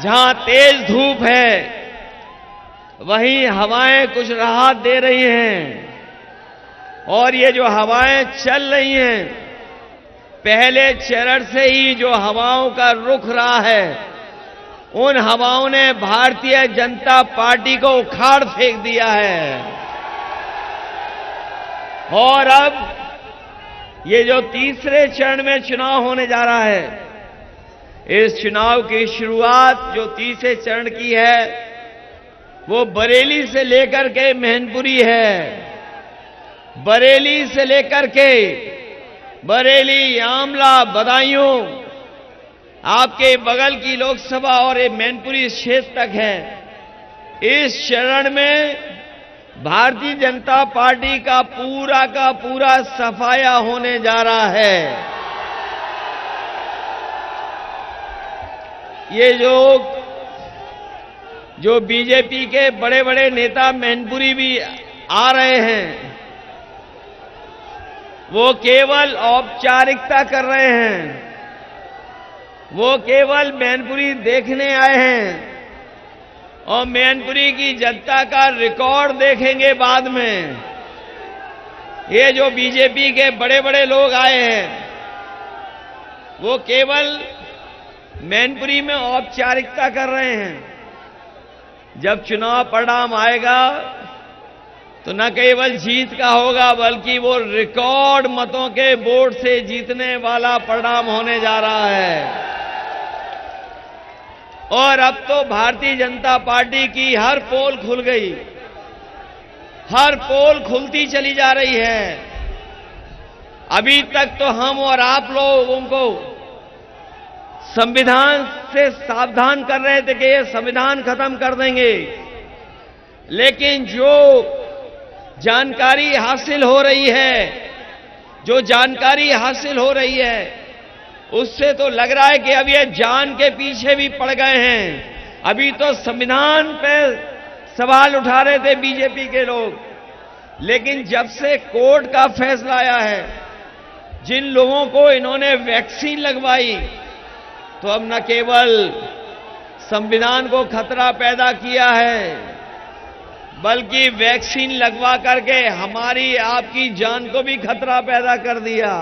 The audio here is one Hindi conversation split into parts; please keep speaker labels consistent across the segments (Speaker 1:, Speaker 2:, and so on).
Speaker 1: जहां तेज धूप है वहीं हवाएं कुछ राहत दे रही हैं। और ये जो हवाएं चल रही हैं, पहले चरण से ही जो हवाओं का रुख रहा है, उन हवाओं ने भारतीय जनता पार्टी को उखाड़ फेंक दिया है। और अब ये जो तीसरे चरण में चुनाव होने जा रहा है, इस चुनाव की शुरुआत जो तीसरे चरण की है वो बरेली से लेकर के मैनपुरी है। बरेली से लेकर के बरेली, आमला, बदायूं, आपके बगल की लोकसभा और ये मैनपुरी क्षेत्र तक है। इस चरण में भारतीय जनता पार्टी का पूरा सफाया होने जा रहा है। ये जो बीजेपी के बड़े बड़े नेता मैनपुरी भी आ रहे हैं, वो केवल औपचारिकता कर रहे हैं। वो केवल मैनपुरी देखने आए हैं और मैनपुरी की जनता का रिकॉर्ड देखेंगे बाद में। ये जो बीजेपी के बड़े बड़े लोग आए हैं, वो केवल मैनपुरी में औपचारिकता कर रहे हैं। जब चुनाव परिणाम आएगा तो न केवल जीत का होगा, बल्कि वो रिकॉर्ड मतों के वोट से जीतने वाला परिणाम होने जा रहा है। और अब तो भारतीय जनता पार्टी की हर पोल खुल गई, हर पोल खुलती चली जा रही है। अभी तक तो हम और आप लोगों को संविधान से सावधान कर रहे थे कि ये संविधान खत्म कर देंगे, लेकिन जो जानकारी हासिल हो रही है, उससे तो लग रहा है कि अब ये जान के पीछे भी पड़ गए हैं। अभी तो संविधान पे सवाल उठा रहे थे बीजेपी के लोग, लेकिन जब से कोर्ट का फैसला आया है, जिन लोगों को इन्होंने वैक्सीन लगवाई, तो अब न केवल संविधान को खतरा पैदा किया है, बल्कि वैक्सीन लगवा करके हमारी आपकी जान को भी खतरा पैदा कर दिया।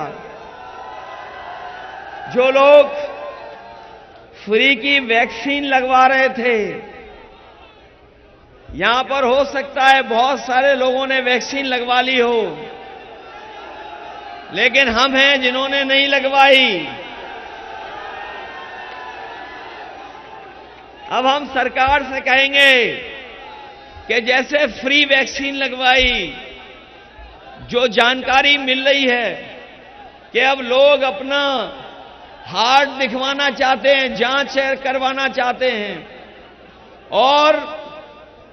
Speaker 1: जो लोग फ्री की वैक्सीन लगवा रहे थे, यहां पर हो सकता है बहुत सारे लोगों ने वैक्सीन लगवा ली हो, लेकिन हम हैं जिन्होंने नहीं लगवाई। अब हम सरकार से कहेंगे कि जैसे फ्री वैक्सीन लगवाई, जो जानकारी मिल रही है कि अब लोग अपना हार्ट दिखवाना चाहते हैं, जांच करवाना चाहते हैं, और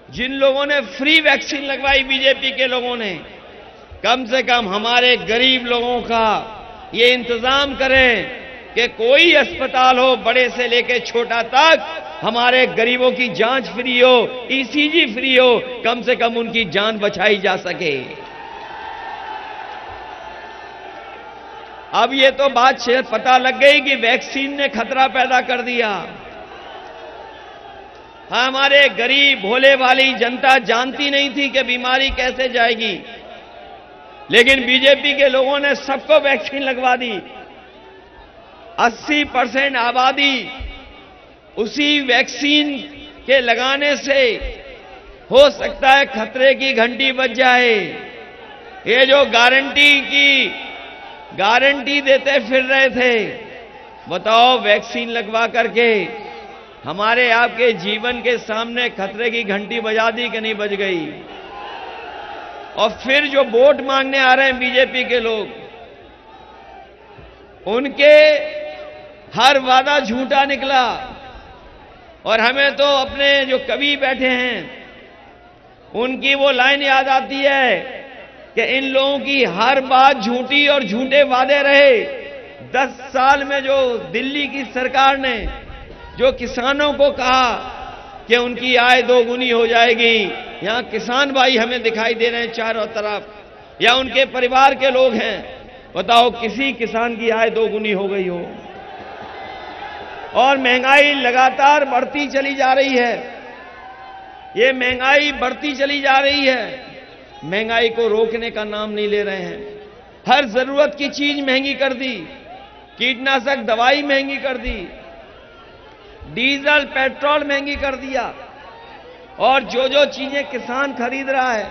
Speaker 1: जिन लोगों ने फ्री वैक्सीन लगवाई बीजेपी के लोगों ने, कम से कम हमारे गरीब लोगों का ये इंतजाम करें कि कोई अस्पताल हो, बड़े से लेकर छोटा तक, हमारे गरीबों की जांच फ्री हो, ईसीजी फ्री हो, कम से कम उनकी जान बचाई जा सके। अब ये तो बात पता लग गई कि वैक्सीन ने खतरा पैदा कर दिया। हमारे गरीब भोले वाली जनता जानती नहीं थी कि बीमारी कैसे जाएगी, लेकिन बीजेपी के लोगों ने सबको वैक्सीन लगवा दी। 80% आबादी उसी वैक्सीन के लगाने से हो सकता है खतरे की घंटी बज जाए। ये जो गारंटी देते फिर रहे थे, बताओ वैक्सीन लगवा करके हमारे आपके जीवन के सामने खतरे की घंटी बजा दी कि नहीं बज गई? और फिर जो वोट मांगने आ रहे हैं बीजेपी के लोग, उनके हर वादा झूठा निकला। और हमें तो अपने जो कवि बैठे हैं, उनकी वो लाइन याद आती है कि इन लोगों की हर बात झूठी और झूठे वादे रहे। 10 साल में जो दिल्ली की सरकार ने जो किसानों को कहा कि उनकी आय 2 गुनी हो जाएगी, यहां किसान भाई हमें दिखाई दे रहे हैं चारों तरफ, या उनके परिवार के लोग हैं, बताओ किसी किसान की आय 2 गुनी हो गई हो? और महंगाई लगातार बढ़ती चली जा रही है। ये महंगाई बढ़ती चली जा रही है, महंगाई को रोकने का नाम नहीं ले रहे हैं। हर जरूरत की चीज महंगी कर दी, कीटनाशक दवाई महंगी कर दी, डीजल पेट्रोल महंगी कर दिया, और जो चीजें किसान खरीद रहा है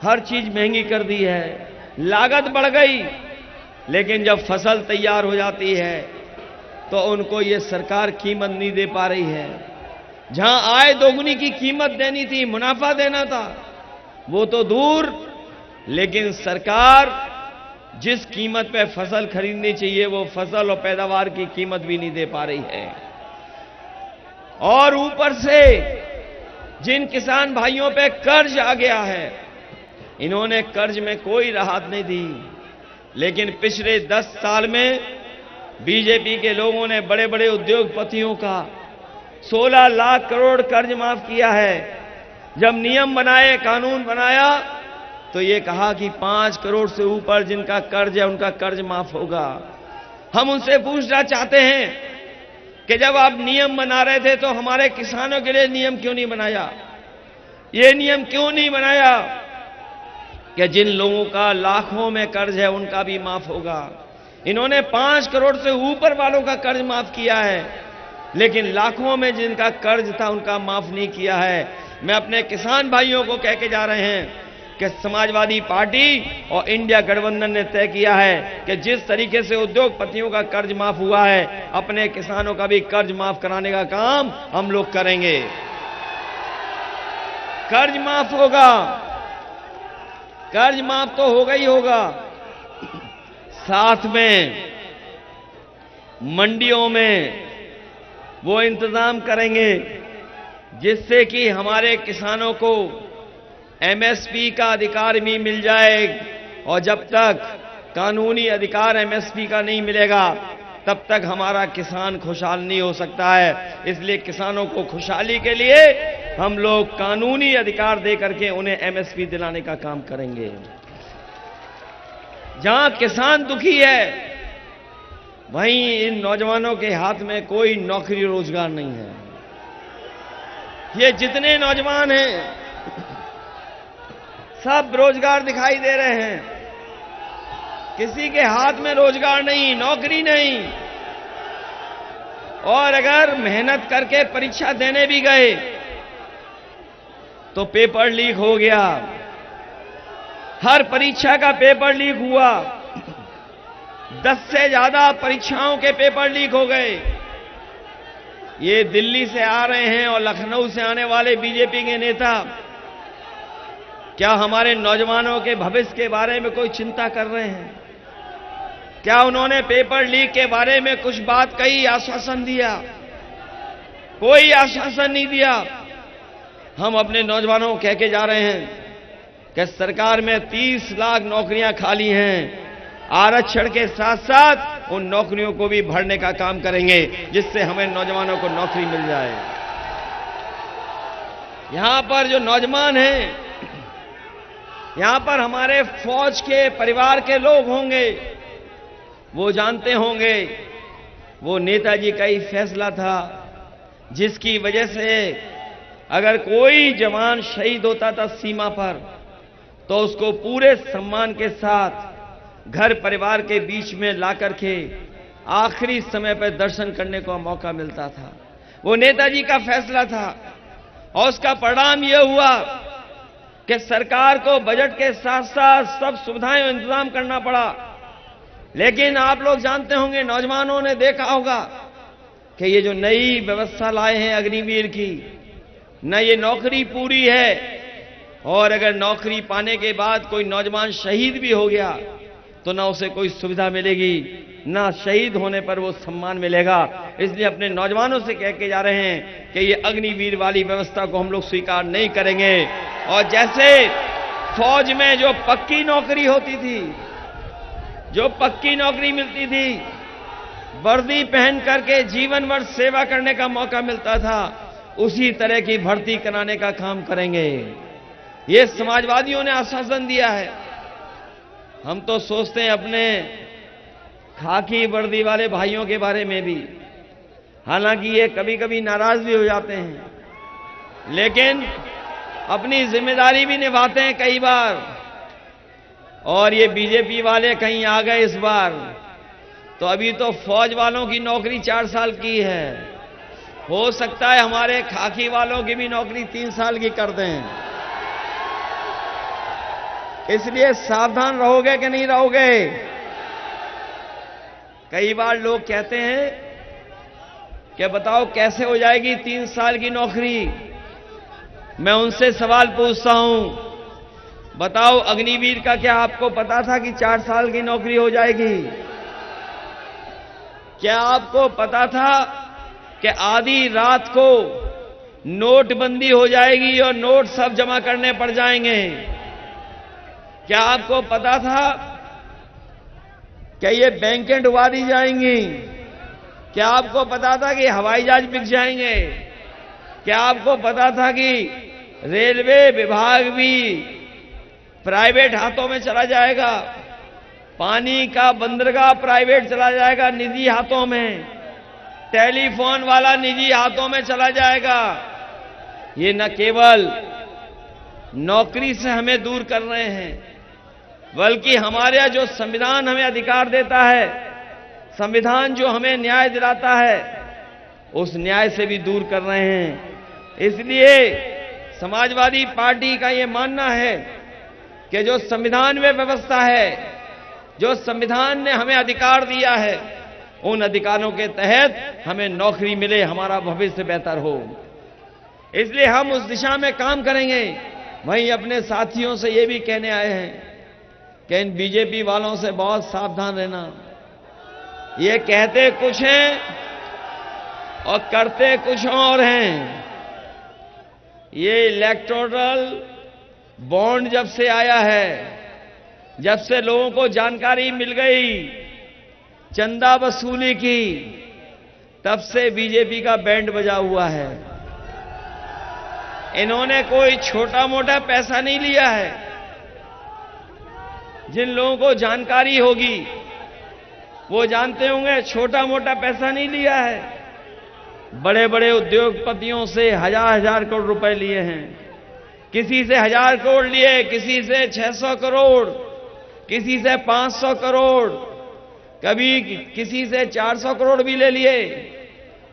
Speaker 1: हर चीज महंगी कर दी है। लागत बढ़ गई, लेकिन जब फसल तैयार हो जाती है तो उनको ये सरकार कीमत नहीं दे पा रही है। जहां आय दोगुनी की कीमत देनी थी, मुनाफा देना था, वो तो दूर, लेकिन सरकार जिस कीमत पे फसल खरीदनी चाहिए वो फसल और पैदावार की कीमत भी नहीं दे पा रही है। और ऊपर से जिन किसान भाइयों पे कर्ज आ गया है, इन्होंने कर्ज में कोई राहत नहीं दी, लेकिन पिछले 10 साल में बीजेपी के लोगों ने बड़े बड़े उद्योगपतियों का 16 लाख करोड़ कर्ज माफ किया है। जब नियम बनाए, कानून बनाया, तो ये कहा कि 5 करोड़ से ऊपर जिनका कर्ज है उनका कर्ज माफ होगा। हम उनसे पूछना चाहते हैं कि जब आप नियम बना रहे थे तो हमारे किसानों के लिए नियम क्यों नहीं बनाया? ये नियम क्यों नहीं बनाया कि जिन लोगों का लाखों में कर्ज है उनका भी माफ होगा? इन्होंने 5 करोड़ से ऊपर वालों का कर्ज माफ किया है, लेकिन लाखों में जिनका कर्ज था उनका माफ नहीं किया है। मैं अपने किसान भाइयों को कह के जा रहे हैं कि समाजवादी पार्टी और इंडिया गठबंधन ने तय किया है कि जिस तरीके से उद्योगपतियों का कर्ज माफ हुआ है, अपने किसानों का भी कर्ज माफ कराने का काम हम लोग करेंगे। कर्ज माफ होगा, कर्ज माफ तो होगा ही होगा, साथ में मंडियों में वो इंतजाम करेंगे जिससे कि हमारे किसानों को एमएसपी का अधिकार भी मिल जाए। और जब तक कानूनी अधिकार एमएसपी का नहीं मिलेगा तब तक हमारा किसान खुशहाल नहीं हो सकता है। इसलिए किसानों को खुशहाली के लिए हम लोग कानूनी अधिकार दे करके उन्हें एमएसपी दिलाने का काम करेंगे। जहां किसान दुखी है वहीं इन नौजवानों के हाथ में कोई नौकरी रोजगार नहीं है। ये जितने नौजवान हैं सब रोजगार दिखाई दे रहे हैं, किसी के हाथ में रोजगार नहीं, नौकरी नहीं। और अगर मेहनत करके परीक्षा देने भी गए तो पेपर लीक हो गया, हर परीक्षा का पेपर लीक हुआ, 10 से ज्यादा परीक्षाओं के पेपर लीक हो गए। ये दिल्ली से आ रहे हैं और लखनऊ से आने वाले बीजेपी के नेता क्या हमारे नौजवानों के भविष्य के बारे में कोई चिंता कर रहे हैं? क्या उन्होंने पेपर लीक के बारे में कुछ बात कही, आश्वासन दिया? कोई आश्वासन नहीं दिया। हम अपने नौजवानों को कह के जा रहे हैं कि सरकार में 30 लाख नौकरियां खाली हैं, आरक्षण के साथ साथ उन नौकरियों को भी भरने का काम करेंगे जिससे हमें नौजवानों को नौकरी मिल जाए। यहां पर जो नौजवान हैं, यहां पर हमारे फौज के परिवार के लोग होंगे, वो जानते होंगे वो नेताजी का ही फैसला था जिसकी वजह से अगर कोई जवान शहीद होता था सीमा पर तो उसको पूरे सम्मान के साथ घर परिवार के बीच में ला करके आखिरी समय पर दर्शन करने का मौका मिलता था। वो नेताजी का फैसला था और उसका परिणाम यह हुआ कि सरकार को बजट के साथ साथ सब सुविधाएं इंतजाम करना पड़ा। लेकिन आप लोग जानते होंगे, नौजवानों ने देखा होगा कि ये जो नई व्यवस्था लाए हैं अग्निवीर की, न ये नौकरी पूरी है, और अगर नौकरी पाने के बाद कोई नौजवान शहीद भी हो गया तो ना उसे कोई सुविधा मिलेगी, ना शहीद होने पर वो सम्मान मिलेगा। इसलिए अपने नौजवानों से कह के जा रहे हैं कि ये अग्निवीर वाली व्यवस्था को हम लोग स्वीकार नहीं करेंगे। और जैसे फौज में जो पक्की नौकरी होती थी, जो पक्की नौकरी मिलती थी, वर्दी पहन करके जीवन भर सेवा करने का मौका मिलता था, उसी तरह की भर्ती कराने का काम करेंगे। ये समाजवादियों ने आश्वासन दिया है। हम तो सोचते हैं अपने खाकी वर्दी वाले भाइयों के बारे में भी। हालांकि ये कभी कभी नाराज भी हो जाते हैं, लेकिन अपनी जिम्मेदारी भी निभाते हैं कई बार। और ये बीजेपी वाले कहीं आ गए इस बार, तो अभी तो फौज वालों की नौकरी 4 साल की है, हो सकता है हमारे खाकी वालों की भी नौकरी 3 साल की कर दें। इसलिए सावधान रहोगे कि नहीं रहोगे? कई बार लोग कहते हैं कि बताओ कैसे हो जाएगी 3 साल की नौकरी। मैं उनसे सवाल पूछता हूं, बताओ अग्निवीर का क्या आपको पता था कि 4 साल की नौकरी हो जाएगी? क्या आपको पता था कि आधी रात को नोटबंदी हो जाएगी और नोट सब जमा करने पड़ जाएंगे? क्या आपको पता था कि ये बैंकें डुबा दी जाएंगी? क्या आपको पता था कि हवाई जहाज बिक जाएंगे? क्या आपको पता था कि रेलवे विभाग भी प्राइवेट हाथों में चला जाएगा? पानी का बंदरगाह प्राइवेट चला जाएगा, निजी हाथों में। टेलीफोन वाला निजी हाथों में चला जाएगा। ये न केवल नौकरी से हमें दूर कर रहे हैं, बल्कि हमारे जो संविधान हमें अधिकार देता है, संविधान जो हमें न्याय दिलाता है, उस न्याय से भी दूर कर रहे हैं। इसलिए समाजवादी पार्टी का ये मानना है कि जो संविधान में व्यवस्था है, जो संविधान ने हमें अधिकार दिया है, उन अधिकारों के तहत हमें नौकरी मिले, हमारा भविष्य बेहतर हो। इसलिए हम उस दिशा में काम करेंगे। वहीं अपने साथियों से ये भी कहने आए हैं कि इन बीजेपी वालों से बहुत सावधान रहना। ये कहते कुछ हैं और करते कुछ और हैं। ये इलेक्टोरल बॉन्ड जब से आया है, जब से लोगों को जानकारी मिल गई चंदा वसूली की, तब से बीजेपी का बैंड बजा हुआ है। इन्होंने कोई छोटा मोटा पैसा नहीं लिया है। जिन लोगों को जानकारी होगी वो जानते होंगे, छोटा मोटा पैसा नहीं लिया है। बड़े बड़े उद्योगपतियों से हजार करोड़ रुपए लिए हैं। किसी से 1000 करोड़ लिए, किसी से 600 करोड़, किसी से 500 करोड़, कभी किसी से 400 करोड़ भी ले लिए।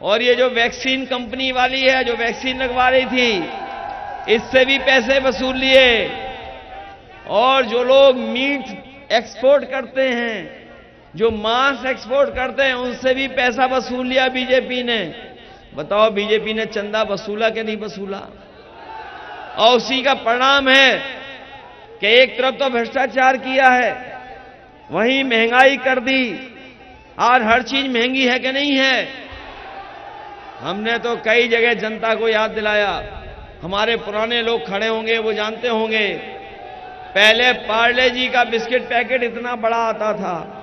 Speaker 1: और ये जो वैक्सीन कंपनी वाली है, जो वैक्सीन लगवा रही थी, इससे भी पैसे वसूल लिए। और जो लोग मीट एक्सपोर्ट करते हैं, जो मांस एक्सपोर्ट करते हैं, उनसे भी पैसा वसूल लिया बीजेपी ने। बताओ बीजेपी ने चंदा वसूला कि नहीं वसूला? और उसी का परिणाम है कि एक तरफ तो भ्रष्टाचार किया है, वहीं महंगाई कर दी। और हर चीज महंगी है कि नहीं है? हमने तो कई जगह जनता को याद दिलाया। हमारे पुराने लोग खड़े होंगे, वो जानते होंगे, पहले पार्ले जी का बिस्किट पैकेट इतना बड़ा आता था,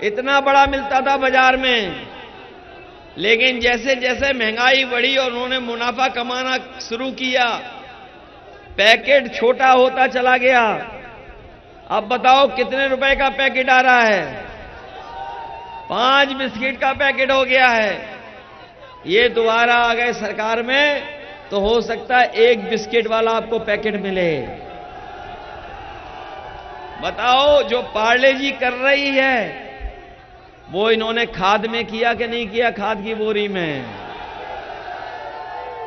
Speaker 1: इतना बड़ा मिलता था बाजार में। लेकिन जैसे जैसे महंगाई बढ़ी और उन्होंने मुनाफा कमाना शुरू किया, पैकेट छोटा होता चला गया। अब बताओ कितने रुपए का पैकेट आ रहा है? 5 बिस्किट का पैकेट हो गया है। ये दोबारा आ गए सरकार में, तो हो सकता है 1 बिस्किट वाला आपको पैकेट मिले। बताओ जो पार्ले जी कर रही है, वो इन्होंने खाद में किया कि नहीं किया? खाद की बोरी में,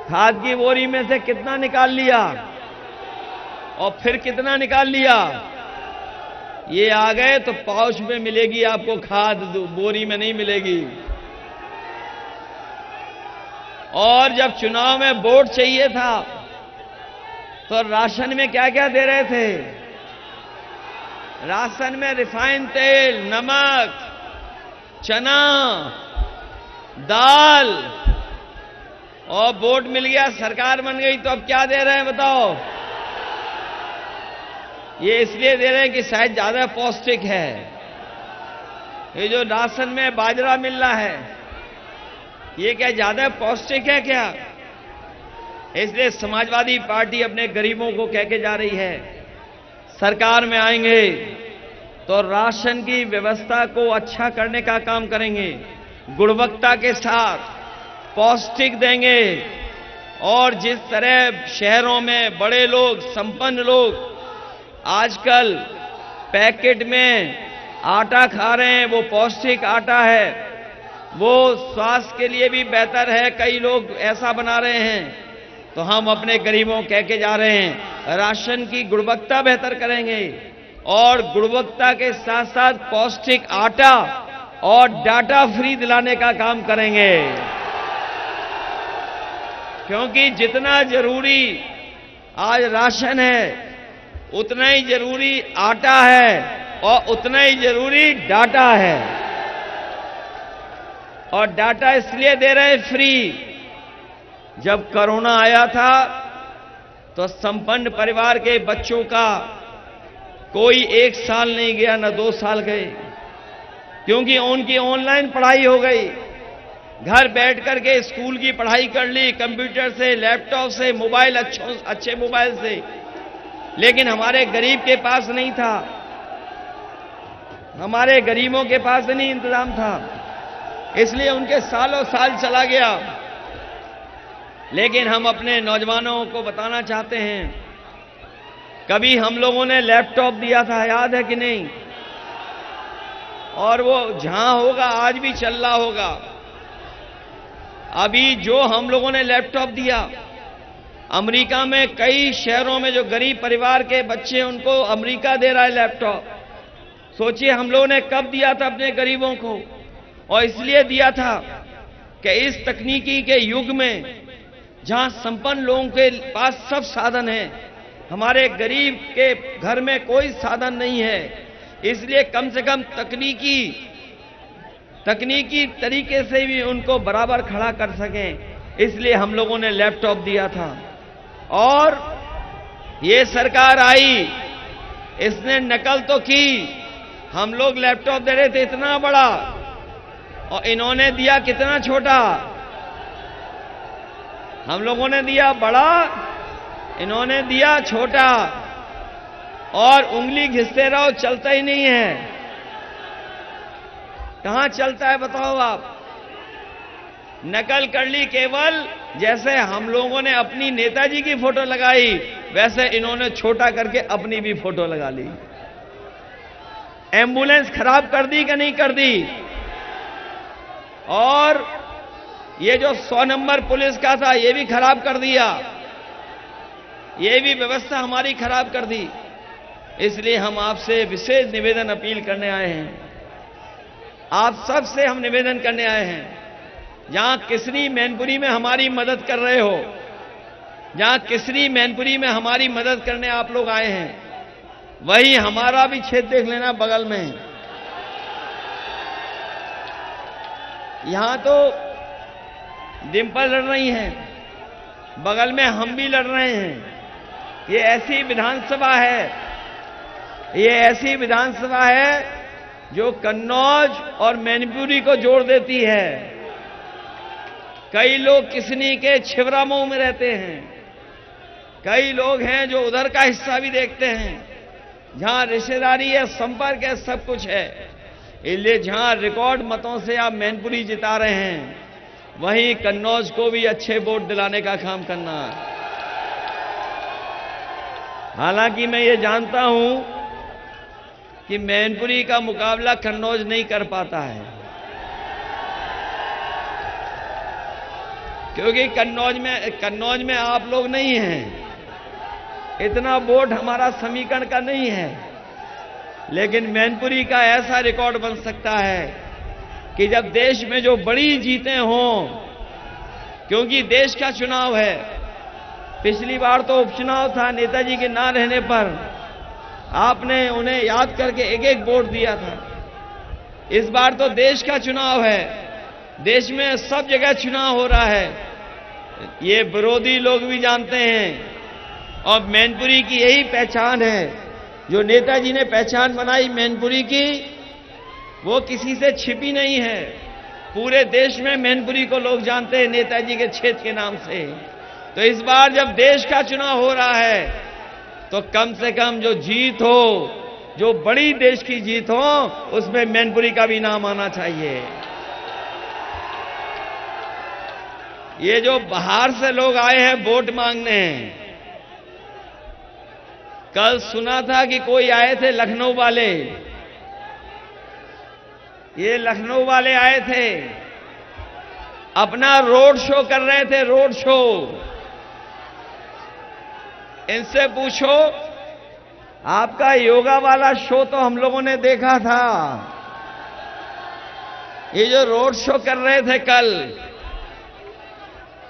Speaker 1: खाद की बोरी में से कितना निकाल लिया और फिर कितना निकाल लिया? ये आ गए तो पाउच में मिलेगी आपको खाद, बोरी में नहीं मिलेगी। और जब चुनाव में वोट चाहिए था तो राशन में क्या क्या दे रहे थे? राशन में रिफाइंड तेल, नमक, चना, दाल, और वोट मिल गया, सरकार बन गई, तो अब क्या दे रहे हैं बताओ? ये इसलिए दे रहे हैं कि शायद ज्यादा पौष्टिक है। ये जो राशन में बाजरा मिल रहा है, ये क्या ज्यादा पौष्टिक है क्या? इसलिए समाजवादी पार्टी अपने गरीबों को कह के जा रही है, सरकार में आएंगे तो राशन की व्यवस्था को अच्छा करने का काम करेंगे। गुणवत्ता के साथ पौष्टिक देंगे। और जिस तरह शहरों में बड़े लोग, संपन्न लोग आजकल पैकेट में आटा खा रहे हैं, वो पौष्टिक आटा है, वो स्वास्थ्य के लिए भी बेहतर है, कई लोग ऐसा बना रहे हैं। तो हम अपने गरीबों कह के जा रहे हैं राशन की गुणवत्ता बेहतर करेंगे और गुणवत्ता के साथ साथ पौष्टिक आटा और डाटा फ्री दिलाने का काम करेंगे। क्योंकि जितना जरूरी आज राशन है उतना ही जरूरी आटा है और उतना ही जरूरी डाटा है। और डाटा इसलिए दे रहे हैं फ्री। जब कोरोना आया था तो संपन्न परिवार के बच्चों का कोई 1 साल नहीं गया, न 2 साल गए, क्योंकि उनकी ऑनलाइन पढ़ाई हो गई। घर बैठ करके स्कूल की पढ़ाई कर ली, कंप्यूटर से, लैपटॉप से, मोबाइल, अच्छे मोबाइल से। लेकिन हमारे गरीब के पास नहीं था, हमारे गरीबों के पास नहीं इंतजाम था, इसलिए उनके सालों साल चला गया। लेकिन हम अपने नौजवानों को बताना चाहते हैं, कभी हम लोगों ने लैपटॉप दिया था, याद है कि नहीं? और वो जहां होगा आज भी चल रहा होगा। अभी जो हम लोगों ने लैपटॉप दिया, अमेरिका में कई शहरों में जो गरीब परिवार के बच्चे, उनको अमेरिका दे रहा है लैपटॉप। सोचिए हम लोगों ने कब दिया था अपने गरीबों को, और इसलिए दिया था कि इस तकनीकी के युग में जहां संपन्न लोगों के पास सब साधन है, हमारे गरीब के घर में कोई साधन नहीं है, इसलिए कम से कम तकनीकी तरीके से भी उनको बराबर खड़ा कर सकें, इसलिए हम लोगों ने लैपटॉप दिया था। और ये सरकार आई, इसने नकल तो की। हम लोग लैपटॉप दे रहे थे इतना बड़ा, और इन्होंने दिया कितना छोटा। हम लोगों ने दिया बड़ा, इन्होंने दिया छोटा, और उंगली घिसते रहो, चलता ही नहीं है। कहां चलता है बताओ आप? नकल कर ली केवल, जैसे हम लोगों ने अपनी नेताजी की फोटो लगाई, वैसे इन्होंने छोटा करके अपनी भी फोटो लगा ली। एम्बुलेंस खराब कर दी कि नहीं कर दी? और ये जो 100 नंबर पुलिस का था, ये भी खराब कर दिया, ये भी व्यवस्था हमारी खराब कर दी। इसलिए हम आपसे विशेष निवेदन अपील करने आए हैं, आप सबसे हम निवेदन करने आए हैं, जहां किसनी मैनपुरी में हमारी मदद कर रहे हो, जहां किसनी मैनपुरी में हमारी मदद करने आप लोग आए हैं, वहीं हमारा भी क्षेत्र देख लेना बगल में। यहां तो डिंपल लड़ रही हैं, बगल में हम भी लड़ रहे हैं। ये ऐसी विधानसभा है, ये ऐसी विधानसभा है जो कन्नौज और मैनपुरी को जोड़ देती है। कई लोग किसनी के छिबरामऊ में रहते हैं, कई लोग हैं जो उधर का हिस्सा भी देखते हैं, जहां रिश्तेदारी है, संपर्क है, सब कुछ है। इसलिए जहां रिकॉर्ड मतों से आप मैनपुरी जिता रहे हैं, वहीं कन्नौज को भी अच्छे वोट दिलाने का काम करना है। हालांकि मैं ये जानता हूं कि मैनपुरी का मुकाबला कन्नौज नहीं कर पाता है, क्योंकि कन्नौज में आप लोग नहीं हैं, इतना वोट हमारा समीकरण का नहीं है। लेकिन मैनपुरी का ऐसा रिकॉर्ड बन सकता है कि जब देश में जो बड़ी जीतें हों, क्योंकि देश का चुनाव है, पिछली बार तो उपचुनाव था, नेताजी के ना रहने पर आपने उन्हें याद करके एक एक वोट दिया था। इस बार तो देश का चुनाव है, देश में सब जगह चुनाव हो रहा है, ये विरोधी लोग भी जानते हैं। और मैनपुरी की यही पहचान है, जो नेताजी ने पहचान बनाई मैनपुरी की, वो किसी से छिपी नहीं है। पूरे देश में मैनपुरी को लोग जानते हैं नेताजी के क्षेत्र के नाम से। तो इस बार जब देश का चुनाव हो रहा है, तो कम से कम जो जीत हो, जो बड़ी देश की जीत हो, उसमें मैनपुरी का भी नाम आना चाहिए। ये जो बाहर से लोग आए हैं वोट मांगने, कल सुना था कि कोई आए थे लखनऊ वाले, ये लखनऊ वाले आए थे, अपना रोड शो कर रहे थे, रोड शो। इनसे पूछो, आपका योगा वाला शो तो हम लोगों ने देखा था, ये जो रोड शो कर रहे थे कल,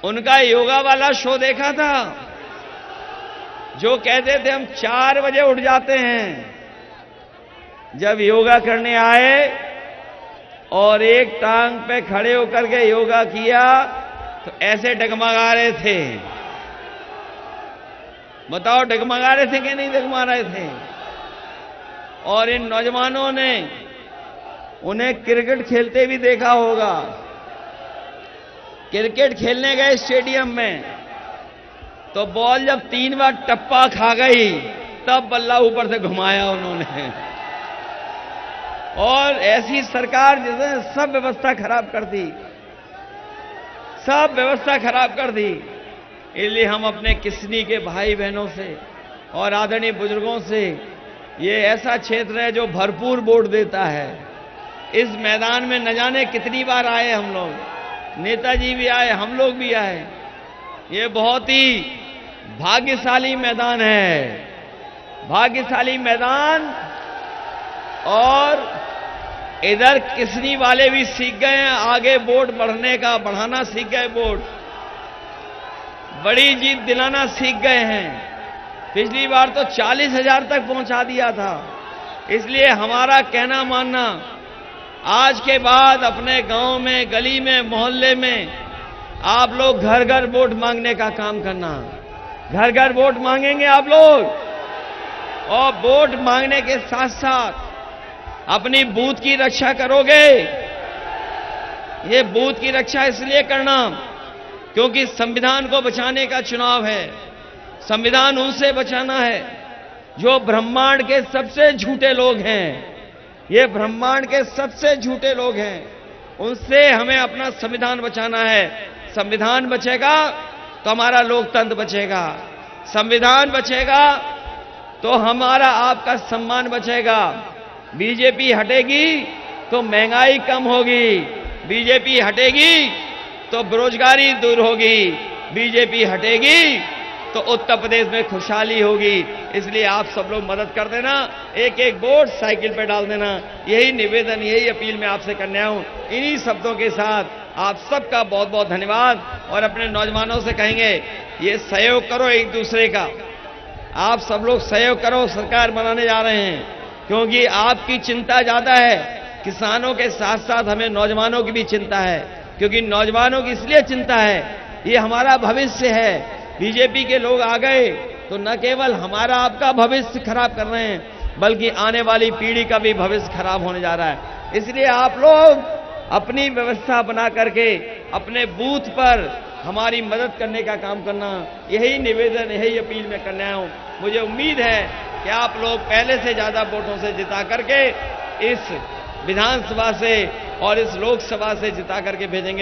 Speaker 1: उनका योगा वाला शो देखा था? जो कहते थे हम 4 बजे उठ जाते हैं, जब योगा करने आए और एक टांग पे खड़े होकर के योगा किया तो ऐसे डगमगा रहे थे। बताओ, डगमगा रहे थे कि नहीं डगमगा रहे थे? और इन नौजवानों ने उन्हें क्रिकेट खेलते भी देखा होगा। क्रिकेट खेलने गए स्टेडियम में, तो बॉल जब 3 बार टप्पा खा गई तब बल्ला ऊपर से घुमाया उन्होंने। और ऐसी सरकार जिसने सब व्यवस्था खराब कर दी, सब व्यवस्था खराब कर दी। इसलिए हम अपने किसनी के भाई बहनों से और आदरणीय बुजुर्गों से, ये ऐसा क्षेत्र है जो भरपूर वोट देता है। इस मैदान में न जाने कितनी बार आए हम लोग, नेताजी भी आए, हम लोग भी आए। ये बहुत ही भाग्यशाली मैदान है, भाग्यशाली मैदान। और इधर किसनी वाले भी सीख गए हैं आगे वोट बढ़ने का, बढ़ाना सीख गए, वोट बड़ी जीत दिलाना सीख गए हैं। पिछली बार तो 40,000 तक पहुंचा दिया था। इसलिए हमारा कहना मानना, आज के बाद अपने गांव में, गली में, मोहल्ले में आप लोग घर घर वोट मांगने का काम करना। घर घर वोट मांगेंगे आप लोग, और वोट मांगने के साथ साथ अपनी बूथ की रक्षा करोगे। ये बूथ की रक्षा इसलिए करना क्योंकि संविधान को बचाने का चुनाव है। संविधान उनसे बचाना है जो ब्रह्मांड के सबसे झूठे लोग हैं। ये ब्रह्मांड के सबसे झूठे लोग हैं, उनसे हमें अपना संविधान बचाना है। संविधान बचेगा तो हमारा लोकतंत्र बचेगा, संविधान बचेगा तो हमारा आपका सम्मान बचेगा। बीजेपी हटेगी तो महंगाई कम होगी, बीजेपी हटेगी तो बेरोजगारी दूर होगी, बीजेपी हटेगी तो उत्तर प्रदेश में खुशहाली होगी। इसलिए आप सब लोग मदद कर देना, एक एक वोट साइकिल पे डाल देना। यही निवेदन, यही अपील मैं आपसे करने आया हूं। इन्हीं शब्दों के साथ आप सबका बहुत बहुत धन्यवाद। और अपने नौजवानों से कहेंगे, ये सहयोग करो एक दूसरे का, आप सब लोग सहयोग करो। सरकार बनाने जा रहे हैं, क्योंकि आपकी चिंता ज्यादा है। किसानों के साथ साथ हमें नौजवानों की भी चिंता है, क्योंकि नौजवानों की इसलिए चिंता है, ये हमारा भविष्य है। बीजेपी के लोग आ गए तो न केवल हमारा आपका भविष्य खराब कर रहे हैं, बल्कि आने वाली पीढ़ी का भी भविष्य खराब होने जा रहा है। इसलिए आप लोग अपनी व्यवस्था बना करके अपने बूथ पर हमारी मदद करने का काम करना, यही निवेदन, यही अपील मैं करने आया हूं। मुझे उम्मीद है कि आप लोग पहले से ज्यादा वोटों से जिता करके इस विधानसभा से और इस लोकसभा से जिता करके भेजेंगे।